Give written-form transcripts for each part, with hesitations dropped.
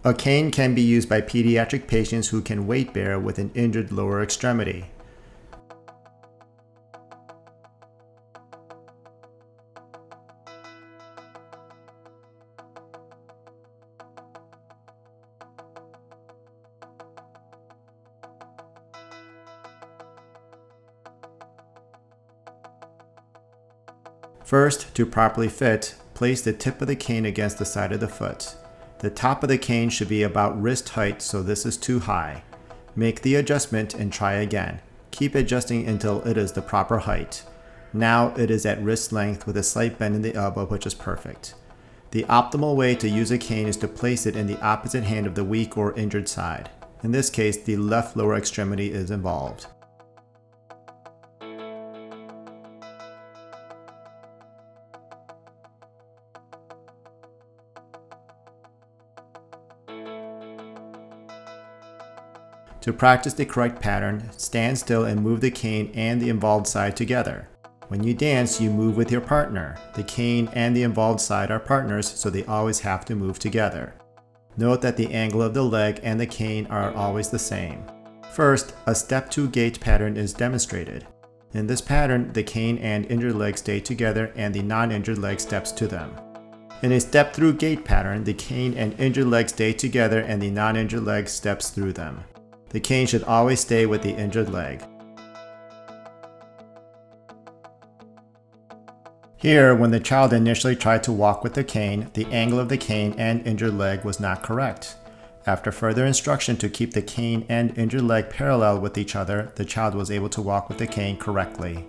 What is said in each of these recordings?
A cane can be used by pediatric patients who can weight bear with an injured lower extremity. First, to properly fit, place the tip of the cane against the side of the foot. The top of the cane should be about wrist height, so this is too high. Make the adjustment and try again. Keep adjusting until it is the proper height. Now it is at wrist length with a slight bend in the elbow, which is perfect. The optimal way to use a cane is to place it in the opposite hand of the weak or injured side. In this case, the left lower extremity is involved. To practice the correct pattern, stand still and move the cane and the involved side together. When you dance, you move with your partner. The cane and the involved side are partners, so they always have to move together. Note that the angle of the leg and the cane are always the same. First, a step 2 gait pattern is demonstrated. In this pattern, the cane and injured leg stay together and the non-injured leg steps to them. In a step through gait pattern, the cane and injured leg stay together and the non-injured leg steps through them. The cane should always stay with the injured leg. Here, when the child initially tried to walk with the cane, the angle of the cane and injured leg was not correct. After further instruction to keep the cane and injured leg parallel with each other, the child was able to walk with the cane correctly.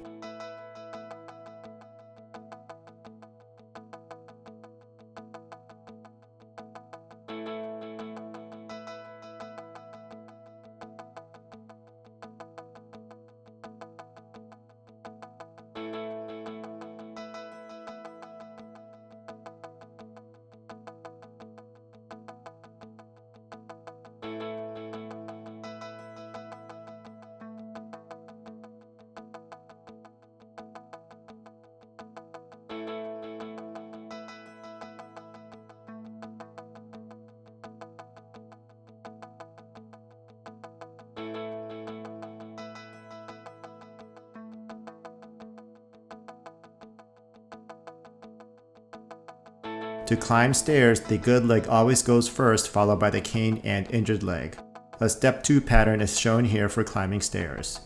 To climb stairs, the good leg always goes first, followed by the cane and injured leg. A step 2 pattern is shown here for climbing stairs.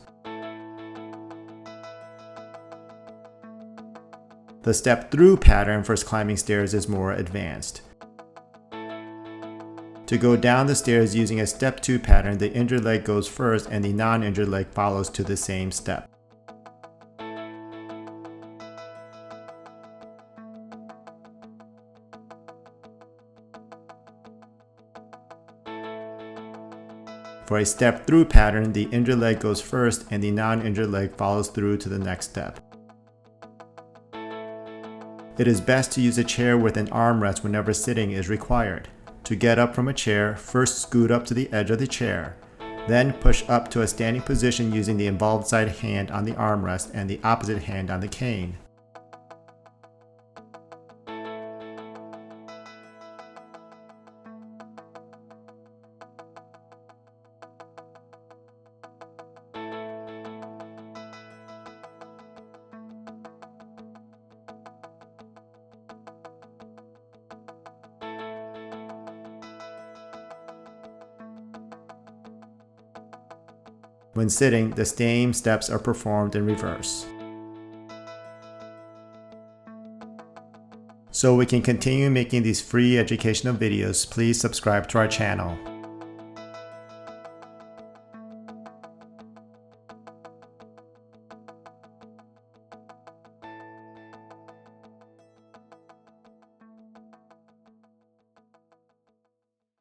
The step through pattern for climbing stairs is more advanced. To go down the stairs using a step 2 pattern, the injured leg goes first and the non-injured leg follows to the same step. For a step through pattern, the injured leg goes first and the non-injured leg follows through to the next step. It is best to use a chair with an armrest whenever sitting is required. To get up from a chair, first scoot up to the edge of the chair. Then push up to a standing position using the involved side hand on the armrest and the opposite hand on the cane. When sitting, the same steps are performed in reverse. So we can continue making these free educational videos, please subscribe to our channel.